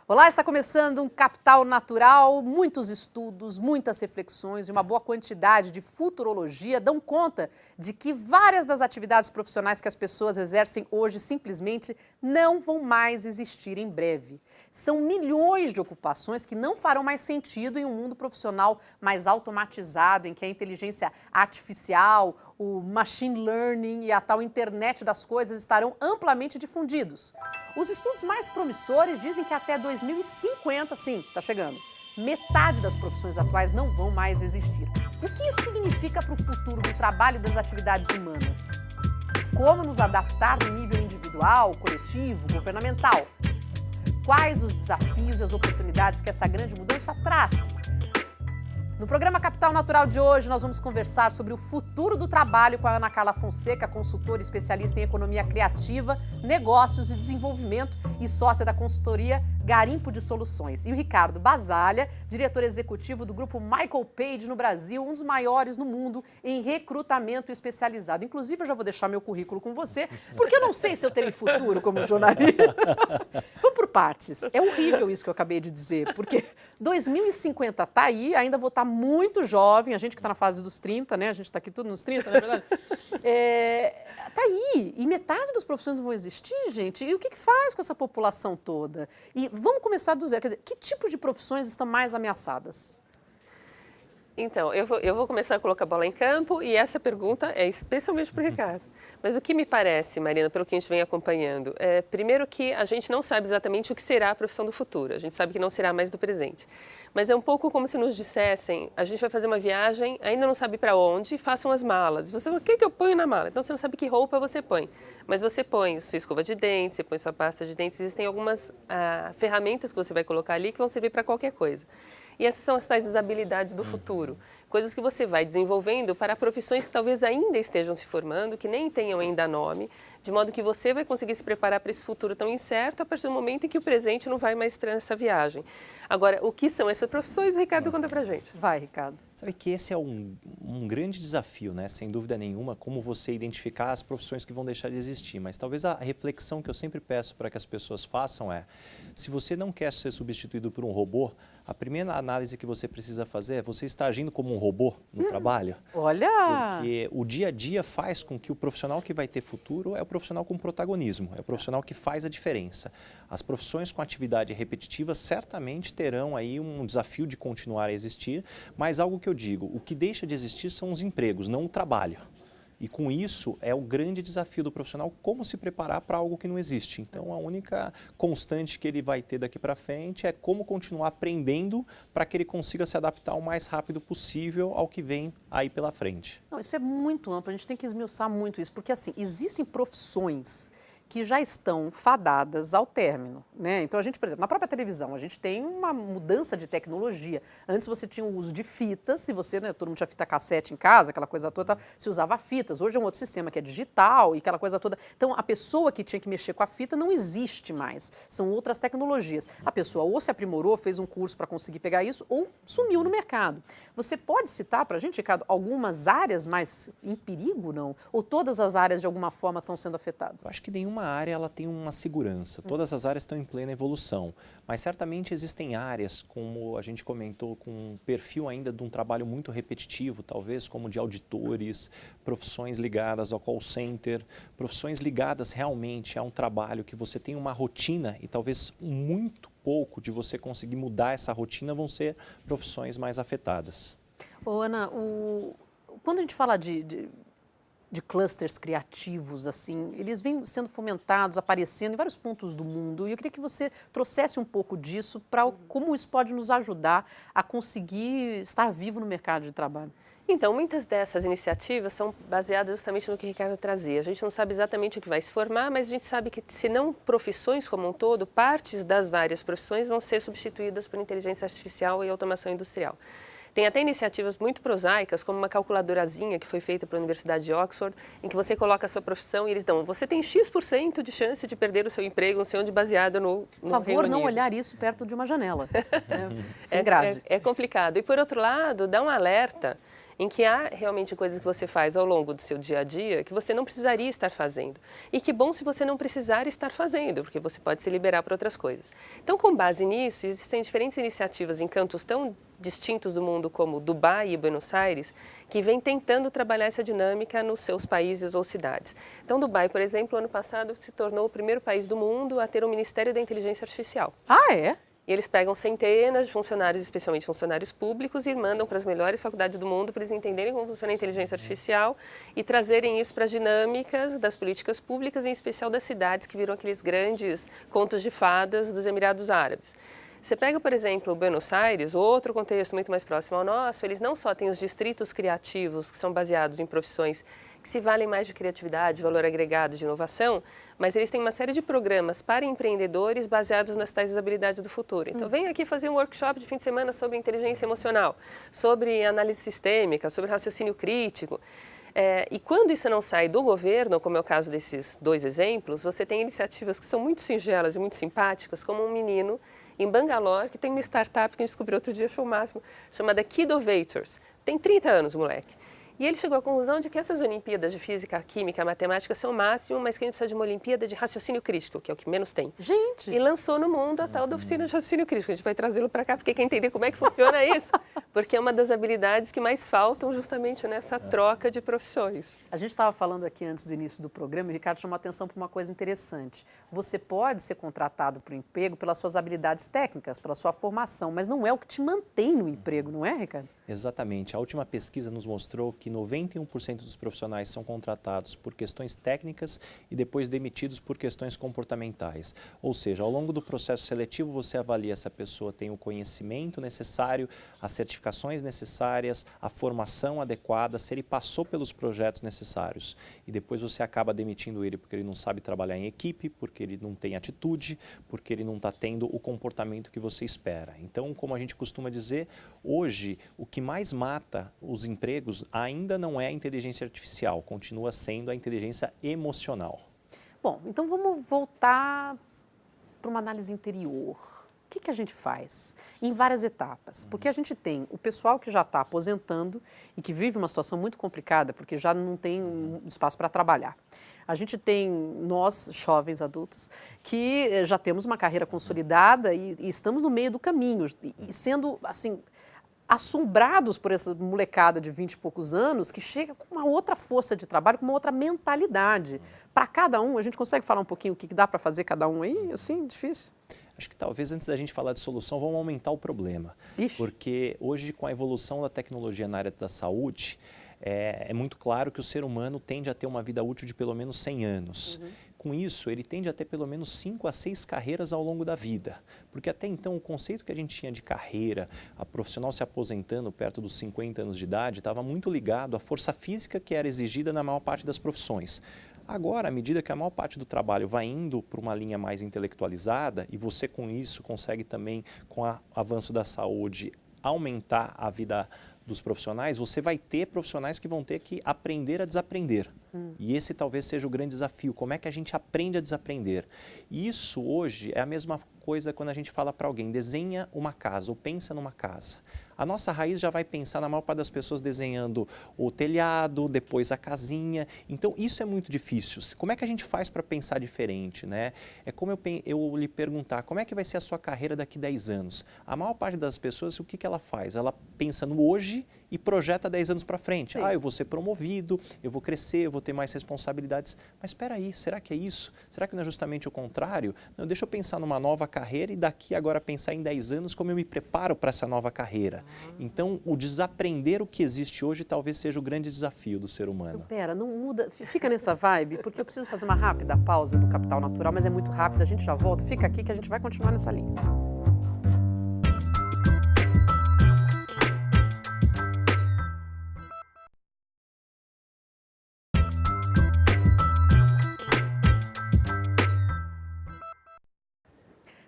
Olá, está começando um Capital Natural. Muitos estudos, muitas reflexões e uma boa quantidade de futurologia dão conta de que várias das atividades profissionais que as pessoas exercem hoje simplesmente não vão mais existir em breve. São milhões de ocupações que não farão mais sentido em um mundo profissional mais automatizado, em que a inteligência artificial, o machine learning e a tal internet das coisas estarão amplamente difundidos. Os estudos mais promissores dizem que até 2050, sim, está chegando, metade das profissões atuais não vão mais existir. O que isso significa para o futuro do trabalho e das atividades humanas? Como nos adaptar no nível individual, coletivo, governamental? Quais os desafios e as oportunidades que essa grande mudança traz? No programa Capital Natural de hoje, nós vamos conversar sobre o futuro do trabalho com a Ana Carla Fonseca, consultora especialista em economia criativa, negócios e desenvolvimento e sócia da consultoria Garimpo de Soluções. E o Ricardo Basalha, diretor executivo do grupo Michael Page no Brasil, um dos maiores no mundo em recrutamento especializado. Inclusive, eu já vou deixar meu currículo com você, porque eu não sei se eu terei futuro como jornalista. Vamos por partes. É horrível isso que eu acabei de dizer, porque 2050 está aí, ainda vou estar muito jovem, a gente que está na fase dos 30, né? A gente está aqui tudo nos 30, não é verdade? Está aí, e metade das profissões não vão existir, gente. E o que faz com essa população toda? E vamos começar do zero, quer dizer, que tipo de profissões estão mais ameaçadas? Então, eu vou começar a colocar a bola em campo e essa pergunta é especialmente para o Ricardo. Mas o que me parece, Marina, pelo que a gente vem acompanhando, é primeiro que a gente não sabe exatamente o que será a profissão do futuro. A gente sabe que não será mais do presente. Mas é um pouco como se nos dissessem, a gente vai fazer uma viagem, ainda não sabe para onde, façam as malas. Você fala, o que eu ponho na mala? Então você não sabe que roupa você põe. Mas você põe sua escova de dentes, você põe sua pasta de dentes, existem algumas ferramentas que você vai colocar ali que vão servir para qualquer coisa. E essas são as tais habilidades do futuro, coisas que você vai desenvolvendo para profissões que talvez ainda estejam se formando, que nem tenham ainda nome, de modo que você vai conseguir se preparar para esse futuro tão incerto a partir do momento em que o presente não vai mais para essa viagem. Agora, o que são essas profissões? O Ricardo conta pra gente. Vai, Ricardo. Sabe que esse é um grande desafio, né? Sem dúvida nenhuma, como você identificar as profissões que vão deixar de existir. Mas talvez a reflexão que eu sempre peço para que as pessoas façam é, se você não quer ser substituído por um robô, a primeira análise que você precisa fazer é, você está agindo como um robô no trabalho? Olha! Porque o dia a dia faz com que o profissional que vai ter futuro é o profissional com protagonismo, é o profissional que faz a diferença. As profissões com atividade repetitiva certamente terão aí um desafio de continuar a existir, mas algo que eu digo, o que deixa de existir são os empregos, não o trabalho. E com isso é o grande desafio do profissional, como se preparar para algo que não existe. Então a única constante que ele vai ter daqui para frente é como continuar aprendendo para que ele consiga se adaptar o mais rápido possível ao que vem aí pela frente. Não, isso é muito amplo, a gente tem que esmiuçar muito isso, porque assim, existem profissões que já estão fadadas ao término, né? Então a gente, por exemplo, na própria televisão, a gente tem uma mudança de tecnologia. Antes você tinha o uso de fitas, se você, né, todo mundo tinha fita cassete em casa, aquela coisa toda, se usava fitas. Hoje é um outro sistema que é digital e aquela coisa toda. Então a pessoa que tinha que mexer com a fita não existe mais, são outras tecnologias. A pessoa ou se aprimorou, fez um curso para conseguir pegar isso, ou sumiu no mercado. Você pode citar para a gente, Ricardo, algumas áreas mais em perigo, não? Ou todas as áreas de alguma forma estão sendo afetadas? Eu acho que nenhuma área ela tem uma segurança, todas as áreas estão em plena evolução, mas certamente existem áreas, como a gente comentou, com um perfil ainda de um trabalho muito repetitivo, talvez como de auditores, profissões ligadas ao call center, profissões ligadas realmente a um trabalho que você tem uma rotina e talvez muito pouco de você conseguir mudar essa rotina vão ser profissões mais afetadas. Ô, Ana, quando a gente fala de clusters criativos, assim, eles vêm sendo fomentados, aparecendo em vários pontos do mundo, e eu queria que você trouxesse um pouco disso para como isso pode nos ajudar a conseguir estar vivo no mercado de trabalho. Então, muitas dessas iniciativas são baseadas justamente no que o Ricardo trazia. A gente não sabe exatamente o que vai se formar, mas a gente sabe que, se não profissões como um todo, partes das várias profissões vão ser substituídas por inteligência artificial e automação industrial. Tem até iniciativas muito prosaicas, como uma calculadorazinha que foi feita pela Universidade de Oxford, em que você coloca a sua profissão e eles dão, você tem X% de chance de perder o seu emprego, não sei onde, baseado no Por favor, não olhar isso perto de uma janela, sem grade. É complicado. E, por outro lado, dá um alerta em que há realmente coisas que você faz ao longo do seu dia a dia que você não precisaria estar fazendo. E que bom se você não precisar estar fazendo, porque você pode se liberar para outras coisas. Então, com base nisso, existem diferentes iniciativas em cantos tão distintos do mundo como Dubai e Buenos Aires, que vêm tentando trabalhar essa dinâmica nos seus países ou cidades. Então, Dubai, por exemplo, ano passado se tornou o primeiro país do mundo a ter um Ministério da Inteligência Artificial. Ah, é? E eles pegam centenas de funcionários, especialmente funcionários públicos, e mandam para as melhores faculdades do mundo para eles entenderem como funciona a inteligência artificial e trazerem isso para as dinâmicas das políticas públicas, em especial das cidades que viram aqueles grandes contos de fadas dos Emirados Árabes. Você pega, por exemplo, Buenos Aires, outro contexto muito mais próximo ao nosso, eles não só têm os distritos criativos, que são baseados em profissões que se valem mais de criatividade, valor agregado, de inovação, mas eles têm uma série de programas para empreendedores baseados nas tais habilidades do futuro. Então, vem aqui fazer um workshop de fim de semana sobre inteligência emocional, sobre análise sistêmica, sobre raciocínio crítico. E quando isso não sai do governo, como é o caso desses dois exemplos, você tem iniciativas que são muito singelas e muito simpáticas, como um menino em Bangalore, que tem uma startup que a gente descobriu outro dia, achou o máximo, chamada Kidovators. Tem 30 anos, moleque. E ele chegou à conclusão de que essas Olimpíadas de Física, Química, Matemática são o máximo, mas que a gente precisa de uma Olimpíada de raciocínio crítico, que é o que menos tem. Gente! E lançou no mundo a tal da oficina de raciocínio crítico. A gente vai trazê-lo para cá, porque quer entender como é que funciona isso. Porque é uma das habilidades que mais faltam justamente nessa troca de profissões. A gente estava falando aqui antes do início do programa e o Ricardo chamou a atenção para uma coisa interessante. Você pode ser contratado para o emprego pelas suas habilidades técnicas, pela sua formação, mas não é o que te mantém no emprego, não é, Ricardo? Exatamente. A última pesquisa nos mostrou que 91% dos profissionais são contratados por questões técnicas e depois demitidos por questões comportamentais. Ou seja, ao longo do processo seletivo, você avalia se a pessoa tem o conhecimento necessário, as certificações necessárias, a formação adequada, se ele passou pelos projetos necessários. E depois você acaba demitindo ele porque ele não sabe trabalhar em equipe, porque ele não tem atitude, porque ele não está tendo o comportamento que você espera. Então, como a gente costuma dizer, hoje o que mais mata os empregos ainda não é a inteligência artificial, continua sendo a inteligência emocional. Bom, então vamos voltar para uma análise interior. O que a gente faz? Em várias etapas. Porque a gente tem o pessoal que já está aposentando e que vive uma situação muito complicada, porque já não tem um espaço para trabalhar. A gente tem nós, jovens adultos, que já temos uma carreira consolidada e estamos no meio do caminho, e sendo, assim, assombrados por essa molecada de 20 e poucos anos que chega com uma outra força de trabalho, com uma outra mentalidade. Para cada um, a gente consegue falar um pouquinho o que dá para fazer cada um aí? Assim, difícil? Acho que talvez antes da gente falar de solução, vamos aumentar o problema. Ixi. Porque hoje, com a evolução da tecnologia na área da saúde, é muito claro que o ser humano tende a ter uma vida útil de pelo menos 100 anos. Com isso, ele tende a ter pelo menos 5 a 6 carreiras ao longo da vida. Porque até então, o conceito que a gente tinha de carreira, a profissional se aposentando perto dos 50 anos de idade, estava muito ligado à força física que era exigida na maior parte das profissões. Agora, à medida que a maior parte do trabalho vai indo para uma linha mais intelectualizada, e você com isso consegue também, com o avanço da saúde, aumentar a vida dos profissionais, você vai ter profissionais que vão ter que aprender a desaprender. E esse talvez seja o grande desafio, como é que a gente aprende a desaprender. E isso hoje é a mesma coisa quando a gente fala para alguém, desenha uma casa ou pensa numa casa. A nossa raiz já vai pensar, na maior parte das pessoas, desenhando o telhado, depois a casinha. Então, isso é muito difícil. Como é que a gente faz para pensar diferente, né? É como eu lhe perguntar, como é que vai ser a sua carreira daqui a 10 anos? A maior parte das pessoas, o que ela faz? Ela pensa no hoje e projeta 10 anos para frente. Sim. Eu vou ser promovido, eu vou crescer, eu vou ter mais responsabilidades. Mas espera aí, será que é isso? Será que não é justamente o contrário? Não, deixa eu pensar numa nova carreira e daqui agora pensar em 10 anos como eu me preparo para essa nova carreira. Então, o desaprender o que existe hoje talvez seja o grande desafio do ser humano. Pera, não muda, fica nessa vibe, porque eu preciso fazer uma rápida pausa do Capital Natural, mas é muito rápido, a gente já volta. Fica aqui que a gente vai continuar nessa linha.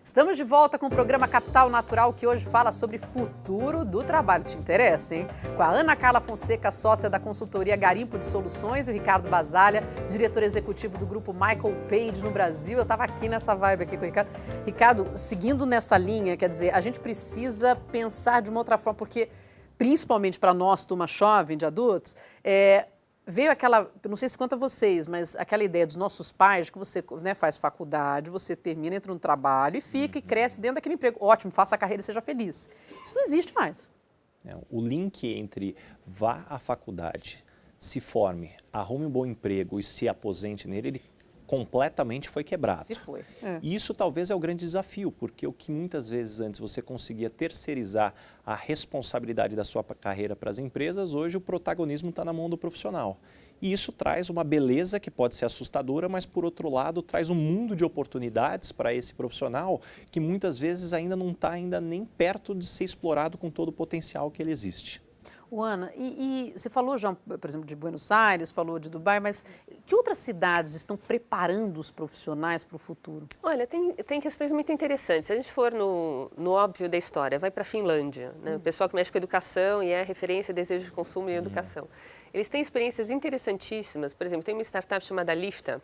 Estamos de volta com o programa Capital Natural, que hoje fala sobre futuro do trabalho. Te interessa, hein? Com a Ana Carla Fonseca, sócia da consultoria Garimpo de Soluções, e o Ricardo Basalha, diretor executivo do grupo Michael Page no Brasil. Eu estava aqui nessa vibe aqui com o Ricardo. Ricardo, seguindo nessa linha, quer dizer, a gente precisa pensar de uma outra forma, porque principalmente para nós, turma jovem de adultos, veio aquela, não sei se quanto a vocês, mas aquela ideia dos nossos pais, que você, né, faz faculdade, você termina, entra no trabalho e fica e cresce dentro daquele emprego. Ótimo, faça a carreira e seja feliz. Isso não existe mais. O link entre vá à faculdade, se forme, arrume um bom emprego e se aposente nele, ele completamente foi quebrado. Se foi. E isso talvez é o grande desafio, porque o que muitas vezes antes você conseguia terceirizar a responsabilidade da sua carreira para as empresas, hoje o protagonismo está na mão do profissional. E isso traz uma beleza que pode ser assustadora, mas por outro lado traz um mundo de oportunidades para esse profissional que muitas vezes ainda não está nem perto de ser explorado com todo o potencial que ele existe. Ana, e você falou já, por exemplo, de Buenos Aires, falou de Dubai, mas que outras cidades estão preparando os profissionais para o futuro? Olha, tem questões muito interessantes. Se a gente for no óbvio da história, vai para a Finlândia, né? O pessoal que mexe com educação e é referência, desejo de consumo e educação. Eles têm experiências interessantíssimas. Por exemplo, tem uma startup chamada Lifta,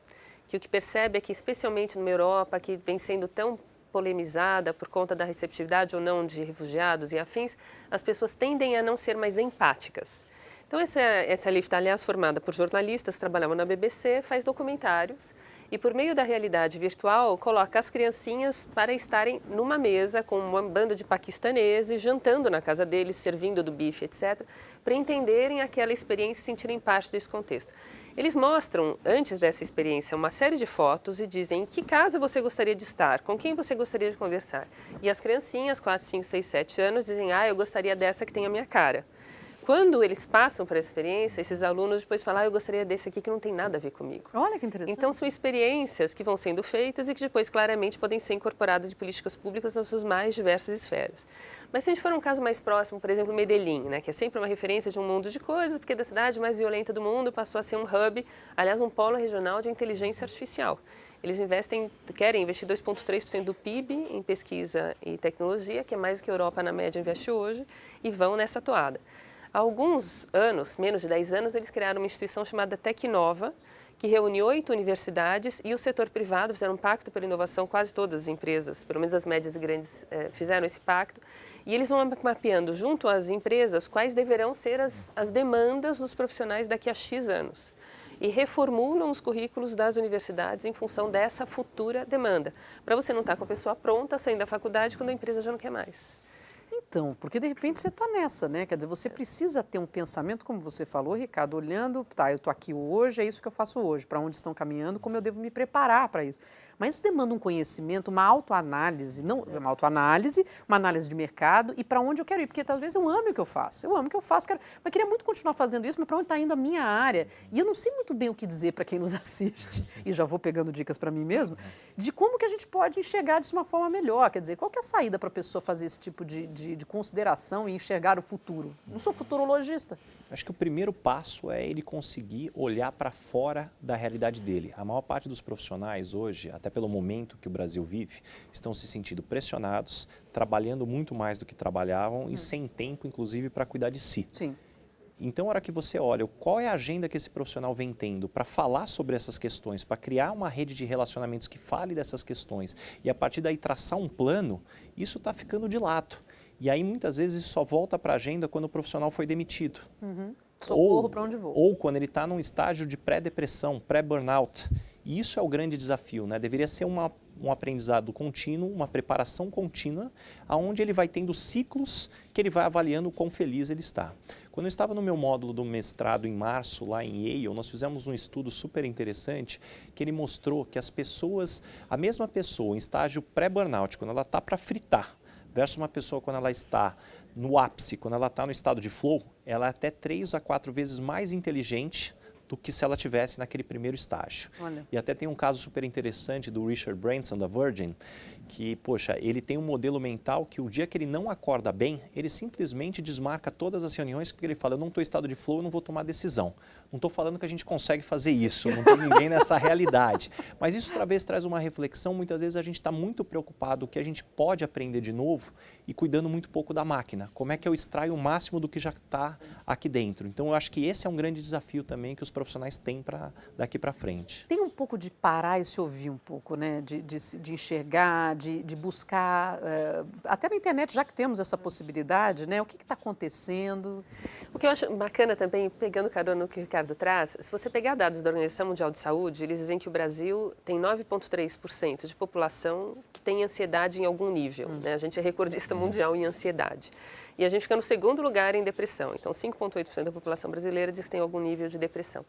que o que percebe é que, especialmente numa Europa que vem sendo tão polemizada por conta da receptividade ou não de refugiados e afins, as pessoas tendem a não ser mais empáticas. Então, essa Lifta, aliás, formada por jornalistas, trabalhava na BBC, faz documentários e, por meio da realidade virtual, coloca as criancinhas para estarem numa mesa com uma banda de paquistaneses, jantando na casa deles, servindo do bife, etc., para entenderem aquela experiência e sentirem parte desse contexto. Eles mostram, antes dessa experiência, uma série de fotos e dizem em que casa você gostaria de estar, com quem você gostaria de conversar. E as criancinhas, 4, 5, 6, 7 anos, dizem, eu gostaria dessa que tem a minha cara. Quando eles passam por essa experiência, esses alunos depois falam, eu gostaria desse aqui que não tem nada a ver comigo. Olha que interessante. Então, são experiências que vão sendo feitas e que depois, claramente, podem ser incorporadas em políticas públicas nas suas mais diversas esferas. Mas se a gente for um caso mais próximo, por exemplo, Medellín, né, que é sempre uma referência de um mundo de coisas, porque da cidade mais violenta do mundo passou a ser um hub, aliás, um polo regional de inteligência artificial. Eles querem investir 2,3% do PIB em pesquisa e tecnologia, que é mais do que a Europa, na média, investe hoje, e vão nessa toada. Há alguns anos, menos de 10 anos, eles criaram uma instituição chamada Tecnova, que reúne 8 universidades e o setor privado, fizeram um pacto pela inovação, quase todas as empresas, pelo menos as médias e grandes, fizeram esse pacto, e eles vão mapeando junto às empresas quais deverão ser as demandas dos profissionais daqui a X anos. E reformulam os currículos das universidades em função dessa futura demanda, para você não estar com a pessoa pronta, saindo da faculdade, quando a empresa já não quer mais. Então, porque de repente você está nessa, né? Quer dizer, você precisa ter um pensamento, como você falou, Ricardo, olhando, tá, eu estou aqui hoje, é isso que eu faço hoje, para onde estão caminhando, como eu devo me preparar para isso. Mas isso demanda um conhecimento, uma autoanálise, não uma autoanálise, uma análise de mercado e para onde eu quero ir, porque talvez eu ame o que eu faço, mas queria muito continuar fazendo isso, mas para onde está indo a minha área? E eu não sei muito bem o que dizer para quem nos assiste, e já vou pegando dicas para mim mesmo, de como que a gente pode enxergar disso de uma forma melhor, quer dizer, qual que é a saída para a pessoa fazer esse tipo de consideração e enxergar o futuro? Não sou futurologista. Acho que o primeiro passo é ele conseguir olhar para fora da realidade dele. A maior parte dos profissionais hoje, até pelo momento que o Brasil vive, estão se sentindo pressionados, trabalhando muito mais do que trabalhavam e sem tempo, inclusive, para cuidar de si. Sim. Então, a hora que você olha qual é a agenda que esse profissional vem tendo para falar sobre essas questões, para criar uma rede de relacionamentos que fale dessas questões e, a partir daí, traçar um plano, isso está ficando de lado. E aí, muitas vezes, isso só volta para a agenda quando o profissional foi demitido. Socorro para onde vou. Ou quando ele está num estágio de pré-depressão, pré-burnout. E isso é o grande desafio, né? Deveria ser um aprendizado contínuo, uma preparação contínua, onde ele vai tendo ciclos que ele vai avaliando o quão feliz ele está. Quando eu estava no meu módulo do mestrado em março, lá em Yale, nós fizemos um estudo super interessante que ele mostrou que a mesma pessoa em estágio pré-burnout, quando ela está para fritar, versus uma pessoa quando ela está no ápice, quando ela está no estado de flow, ela é até 3 a 4 vezes mais inteligente do que se ela tivesse naquele primeiro estágio. Olha. E até tem um caso super interessante do Richard Branson, da Virgin, que, poxa, ele tem um modelo mental que o dia que ele não acorda bem, ele simplesmente desmarca todas as reuniões porque ele fala, eu não estou em estado de flow, eu não vou tomar decisão. Não estou falando que a gente consegue fazer isso, não tem ninguém nessa realidade. Mas isso talvez traz uma reflexão, muitas vezes a gente está muito preocupado o que a gente pode aprender de novo e cuidando muito pouco da máquina. Como é que eu extraio o máximo do que já está aqui dentro? Então eu acho que esse é um grande desafio também que os profissionais têm daqui para frente. Tem um pouco de parar e se ouvir um pouco, né? De enxergar, de buscar, até na internet, já que temos essa possibilidade, né? O que está acontecendo? O que eu acho bacana também, pegando carona no que o Ricardo traz, se você pegar dados da Organização Mundial de Saúde, eles dizem que o Brasil tem 9,3% de população que tem ansiedade em algum nível. Né? A gente é recordista mundial em ansiedade. E a gente fica no segundo lugar em depressão. Então, 5,8% da população brasileira diz que tem algum nível de depressão.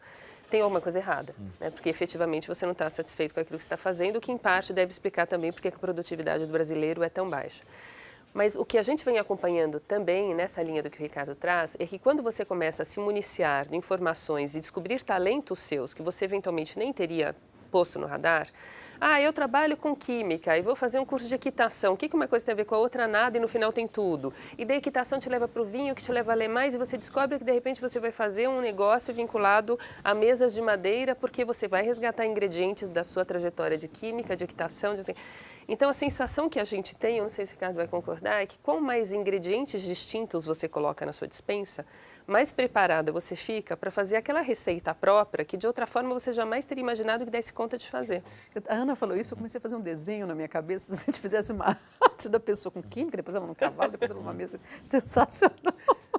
Tem alguma coisa errada, né? Porque efetivamente você não está satisfeito com aquilo que você está fazendo, o que em parte deve explicar também porque a produtividade do brasileiro é tão baixa. Mas o que a gente vem acompanhando também nessa linha do que o Ricardo traz é que quando você começa a se municiar de informações e descobrir talentos seus que você eventualmente nem teria posto no radar, eu trabalho com química e vou fazer um curso de equitação. O que uma coisa tem a ver com a outra? Nada, e no final tem tudo. E da equitação te leva para o vinho, que te leva a ler mais, e você descobre que de repente você vai fazer um negócio vinculado a mesas de madeira, porque você vai resgatar ingredientes da sua trajetória de química, de equitação, Então, a sensação que a gente tem, eu não sei se o Ricardo vai concordar, é que quanto mais ingredientes distintos você coloca na sua despensa, mais preparada você fica para fazer aquela receita própria que, de outra forma, você jamais teria imaginado que desse conta de fazer. A Ana falou isso, eu comecei a fazer um desenho na minha cabeça, se a gente fizesse uma arte da pessoa com química, depois ela num cavalo, depois ela numa mesa. Sensacional.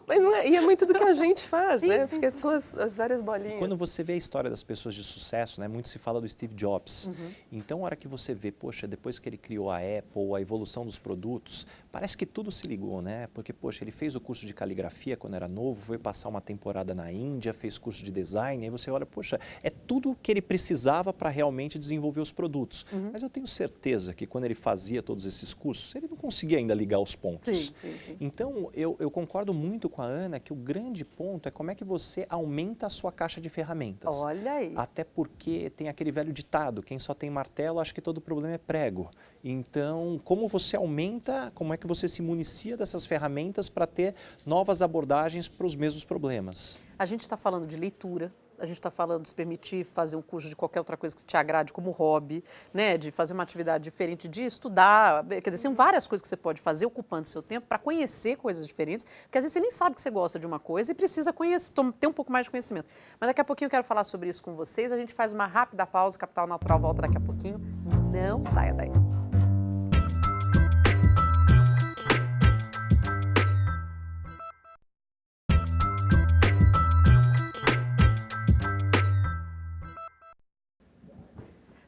Mas não é, e é muito do que a gente faz, Sim, né? sim, Porque sim, são as várias bolinhas. Quando você vê a história das pessoas de sucesso, né, muito se fala do Steve Jobs. Então, a hora que você vê, poxa, depois que ele criou a Apple, a evolução dos produtos, parece que tudo se ligou, né? Porque, poxa, ele fez o curso de caligrafia quando era novo, foi passar uma temporada na Índia, fez curso de design, aí você olha, poxa, é tudo que ele precisava para realmente desenvolver os produtos. Mas eu tenho certeza que quando ele fazia todos esses cursos, ele não conseguia ainda ligar os pontos. Sim. Então, eu concordo muito com a Ana que o grande ponto é como é que você aumenta a sua caixa de ferramentas. Olha aí. Até porque tem aquele velho ditado, quem só tem martelo acha que todo problema é prego. Então, como você aumenta, como é que você se municia dessas ferramentas para ter novas abordagens para os mesmos problemas? A gente está falando de leitura, a gente está falando de se permitir fazer um curso de qualquer outra coisa que te agrade como hobby, né? De fazer uma atividade diferente, de estudar. Quer dizer, são várias coisas que você pode fazer ocupando seu tempo para conhecer coisas diferentes, porque às vezes você nem sabe que você gosta de uma coisa e precisa conhecer, ter um pouco mais de conhecimento. Mas daqui a pouquinho eu quero falar sobre isso com vocês. A gente faz uma rápida pausa, o Capital Natural volta daqui a pouquinho. Não saia daí.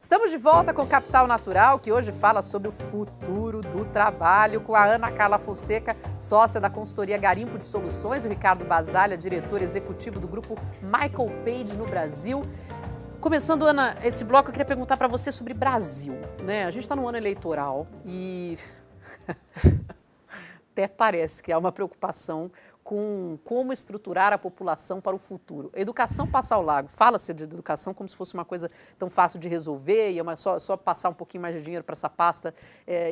Estamos de volta com o Capital Natural, que hoje fala sobre o futuro do trabalho, com a Ana Carla Fonseca, sócia da consultoria Garimpo de Soluções, o Ricardo Basalha, diretor executivo do grupo Michael Page no Brasil. Começando, Ana, esse bloco eu queria perguntar para você sobre Brasil, né? A gente está no ano eleitoral e até parece que há uma preocupação com como estruturar a população para o futuro. Educação passa ao largo. Fala-se de educação como se fosse uma coisa tão fácil de resolver, e é só passar um pouquinho mais de dinheiro para essa pasta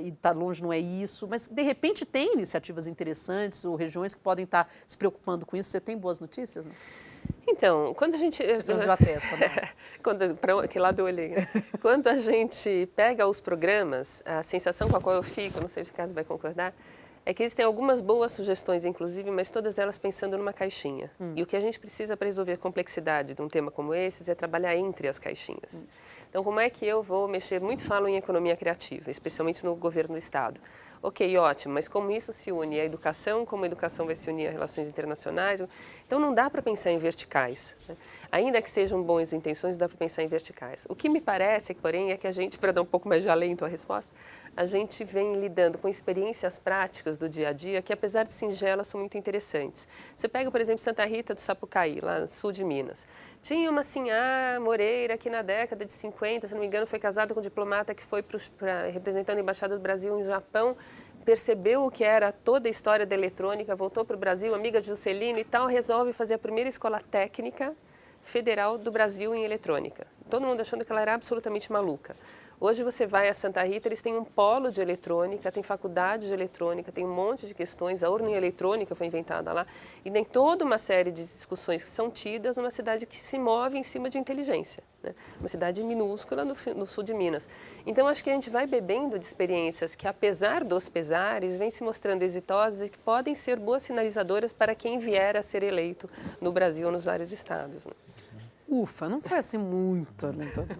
e tá longe, não é isso. Mas, de repente, tem iniciativas interessantes ou regiões que podem estar se preocupando com isso. Você tem boas notícias, não? Então, quando a gente... Você franziu a testa, né? Para que lado eu olhei? Quando a gente pega os programas, a sensação com a qual eu fico, não sei se o Ricardo vai concordar, é que existem algumas boas sugestões, inclusive, mas todas elas pensando numa caixinha. E o que a gente precisa para resolver a complexidade de um tema como esse é trabalhar entre as caixinhas. Então, como é que eu vou mexer? Muitos falam em economia criativa, especialmente no governo do Estado. Ok, ótimo, mas como isso se une à educação, como a educação vai se unir a relações internacionais? Então, não dá para pensar em verticais, né? Ainda que sejam boas intenções, dá para pensar em verticais. O que me parece, porém, é que a gente, para dar um pouco mais de alento à resposta, a gente vem lidando com experiências práticas do dia a dia que, apesar de singelas, são muito interessantes. Você pega, por exemplo, Santa Rita do Sapucaí, lá no sul de Minas. Tinha uma Sinhá Moreira que na década de 50, se não me engano, foi casada com um diplomata que foi representando a Embaixada do Brasil no Japão, percebeu o que era toda a história da eletrônica, voltou para o Brasil, amiga de Juscelino e tal, resolve fazer a primeira escola técnica federal do Brasil em eletrônica. Todo mundo achando que ela era absolutamente maluca. Hoje você vai a Santa Rita, eles têm um polo de eletrônica, tem faculdade de eletrônica, tem um monte de questões, a urna eletrônica foi inventada lá, e tem toda uma série de discussões que são tidas numa cidade que se move em cima de inteligência, né? Uma cidade minúscula no sul de Minas. Então, acho que a gente vai bebendo de experiências que, apesar dos pesares, vêm se mostrando exitosas e que podem ser boas sinalizadoras para quem vier a ser eleito no Brasil ou nos vários estados, né? Ufa, não foi assim muito,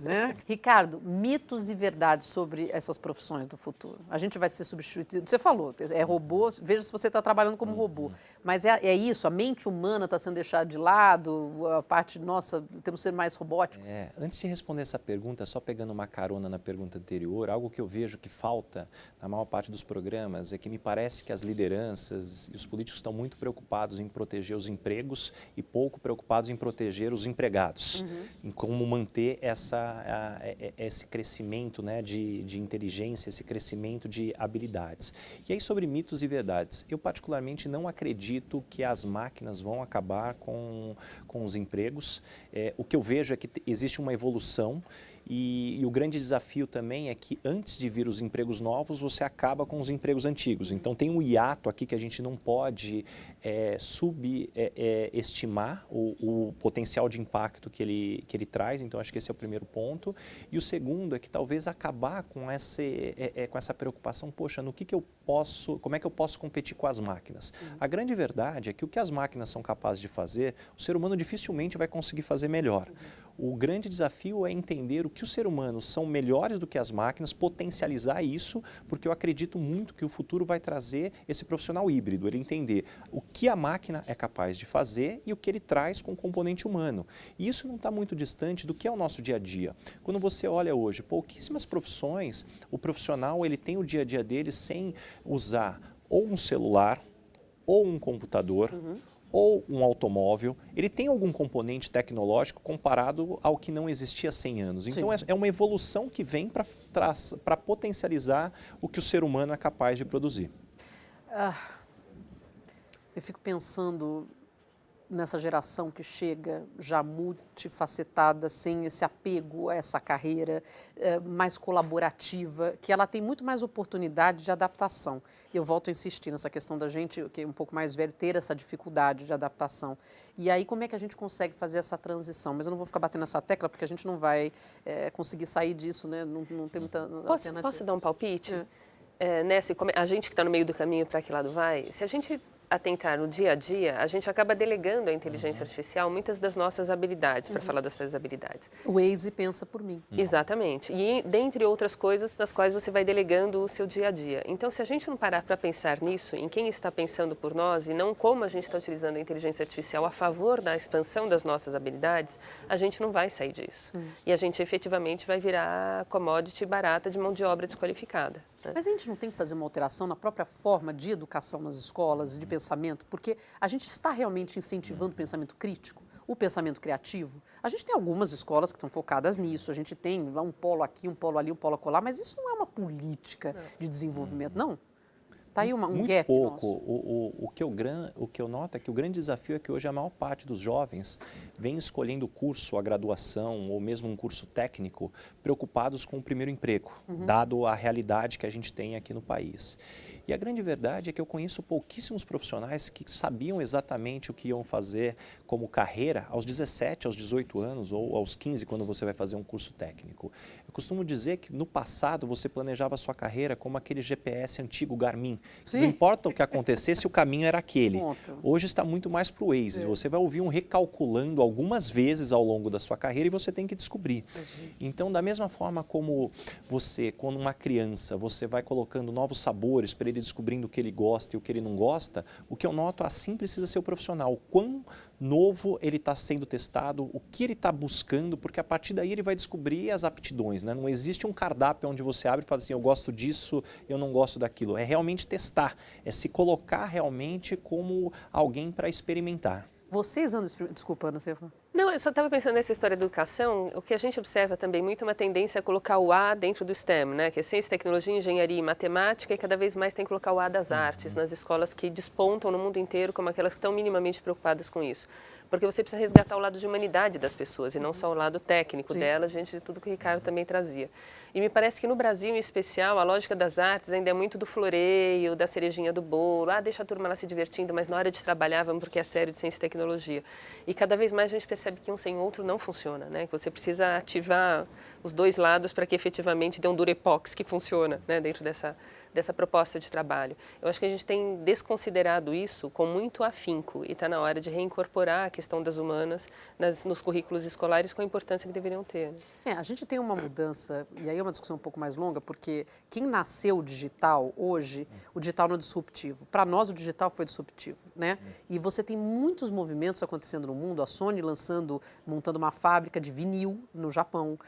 né? Ricardo, mitos e verdades sobre essas profissões do futuro. A gente vai ser substituído. Você falou, é robô, veja se você está trabalhando como robô. Mas é isso, a mente humana está sendo deixada de lado, a parte nossa, temos que ser mais robóticos. Antes de responder essa pergunta, só pegando uma carona na pergunta anterior, algo que eu vejo que falta na maior parte dos programas é que me parece que as lideranças e os políticos estão muito preocupados em proteger os empregos e pouco preocupados em proteger os empregados. Em como manter esse crescimento, né, de inteligência, esse crescimento de habilidades. E aí sobre mitos e verdades, eu particularmente não acredito que as máquinas vão acabar com os empregos. O que eu vejo é que existe uma evolução e o grande desafio também é que antes de vir os empregos novos, você acaba com os empregos antigos. Então tem um hiato aqui que a gente não pode subestimar o potencial de impacto que ele traz. Então acho que esse é o primeiro ponto. E o segundo é que talvez acabar com essa preocupação, poxa, como é que eu posso competir com as máquinas? A grande verdade é que o que as máquinas são capazes de fazer, o ser humano dificilmente vai conseguir fazer melhor. O grande desafio é entender o que os seres humanos são melhores do que as máquinas, potencializar isso, porque eu acredito muito que o futuro vai trazer esse profissional híbrido, ele entender o que a máquina é capaz de fazer e o que ele traz com o componente humano. E isso não está muito distante do que é o nosso dia a dia. Quando você olha hoje, pouquíssimas profissões, o profissional ele tem o dia a dia dele sem usar ou um celular, ou um computador, ou um automóvel, ele tem algum componente tecnológico comparado ao que não existia há 100 anos. Então é uma evolução que vem para potencializar o que o ser humano é capaz de produzir. Eu fico pensando nessa geração que chega já multifacetada, sem esse apego a essa carreira mais colaborativa, que ela tem muito mais oportunidade de adaptação. Eu volto a insistir nessa questão da gente, que é um pouco mais velho, ter essa dificuldade de adaptação. E aí, como é que a gente consegue fazer essa transição? Mas eu não vou ficar batendo nessa tecla, porque a gente não vai conseguir sair disso, né? Não tem muita alternativa. Posso dar um palpite? A gente que está no meio do caminho, para que lado vai? Se a gente atentar no dia a dia, a gente acaba delegando à inteligência artificial muitas das nossas habilidades, para falar dessas habilidades. O Waze pensa por mim. Exatamente. E dentre outras coisas das quais você vai delegando o seu dia a dia. Então, se a gente não parar para pensar nisso, em quem está pensando por nós e não como a gente está utilizando a inteligência artificial a favor da expansão das nossas habilidades, a gente não vai sair disso. E a gente efetivamente vai virar commodity barata de mão de obra desqualificada. Mas a gente não tem que fazer uma alteração na própria forma de educação nas escolas, de pensamento, porque a gente está realmente incentivando o pensamento crítico, o pensamento criativo. A gente tem algumas escolas que estão focadas nisso, a gente tem lá um polo aqui, um polo ali, um polo acolá, mas isso não é uma política de desenvolvimento, não. Está aí um Muito gap pouco. nosso. O que eu noto é que o grande desafio é que hoje a maior parte dos jovens vem escolhendo o curso, a graduação ou mesmo um curso técnico preocupados com o primeiro emprego, dado a realidade que a gente tem aqui no país. E a grande verdade é que eu conheço pouquíssimos profissionais que sabiam exatamente o que iam fazer como carreira aos 17, aos 18 anos ou aos 15, quando você vai fazer um curso técnico. Eu costumo dizer que no passado você planejava a sua carreira como aquele GPS antigo Garmin. Sim. Não importa o que acontecesse, o caminho era aquele. Ponto. Hoje está muito mais para o Waze. Você vai ouvir um recalculando algumas vezes ao longo da sua carreira e você tem que descobrir. Então, da mesma forma como você, quando uma criança, você vai colocando novos sabores para ele descobrindo o que ele gosta e o que ele não gosta, o que eu noto assim precisa ser o profissional. O quão novo ele está sendo testado, o que ele está buscando, porque a partir daí ele vai descobrir as aptidões. Né? Não existe um cardápio onde você abre e fala assim, eu gosto disso, eu não gosto daquilo. É realmente testar, é se colocar realmente como alguém para experimentar. Vocês andam... Desculpa, não sei. Não, eu só estava pensando nessa história da educação, o que a gente observa também muito é uma tendência a colocar o A dentro do STEM, né? Que é ciência, tecnologia, engenharia e matemática, e cada vez mais tem que colocar o A das artes nas escolas que despontam no mundo inteiro como aquelas que estão minimamente preocupadas com isso. Porque você precisa resgatar o lado de humanidade das pessoas e não só o lado técnico delas, diante de tudo que o Ricardo também trazia. E me parece que no Brasil, em especial, a lógica das artes ainda é muito do floreio, da cerejinha do bolo, deixa a turma lá se divertindo, mas na hora de trabalhar vamos porque é sério de ciência e tecnologia. E cada vez mais a gente percebe que um sem outro não funciona, né? Que você precisa ativar os dois lados para que efetivamente dê um durepox que funciona, né? Dentro dessa proposta de trabalho. Eu acho que a gente tem desconsiderado isso com muito afinco e está na hora de reincorporar a questão das humanas nos currículos escolares com a importância que deveriam ter. A gente tem uma mudança, e aí é uma discussão um pouco mais longa, porque quem nasceu digital hoje, o digital não é disruptivo. Para nós, o digital foi disruptivo, né? E você tem muitos movimentos acontecendo no mundo, a Sony montando uma fábrica de vinil no Japão,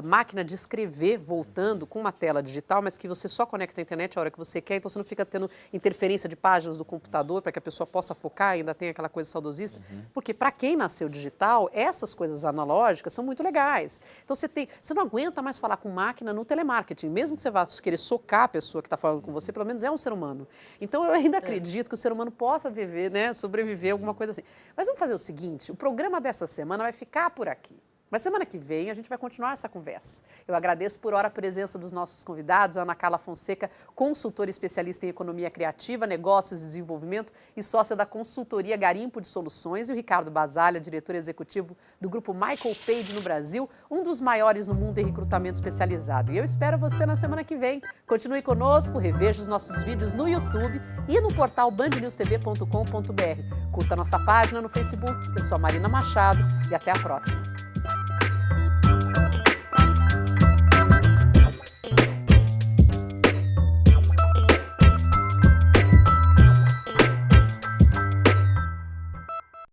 máquina de escrever voltando com uma tela digital, mas que você só conecta à internet a hora que você quer, então você não fica tendo interferência de páginas do computador para que a pessoa possa focar, ainda tem aquela coisa saudosista. Porque para quem nasceu digital, essas coisas analógicas são muito legais. Então você não aguenta mais falar com máquina no telemarketing, mesmo que você vá querer socar a pessoa que está falando com você, pelo menos é um ser humano. Então eu ainda acredito que o ser humano possa viver, né, sobreviver, alguma coisa assim. Mas vamos fazer o seguinte, o programa dessa semana vai ficar por aqui. Mas semana que vem a gente vai continuar essa conversa. Eu agradeço por hora a presença dos nossos convidados, a Ana Carla Fonseca, consultora especialista em economia criativa, negócios e desenvolvimento e sócia da consultoria Garimpo de Soluções, e o Ricardo Basalha, diretor executivo do grupo Michael Page no Brasil, um dos maiores no mundo em recrutamento especializado. E eu espero você na semana que vem. Continue conosco, reveja os nossos vídeos no YouTube e no portal bandnewstv.com.br. Curta nossa página no Facebook. Eu sou a Marina Machado e até a próxima.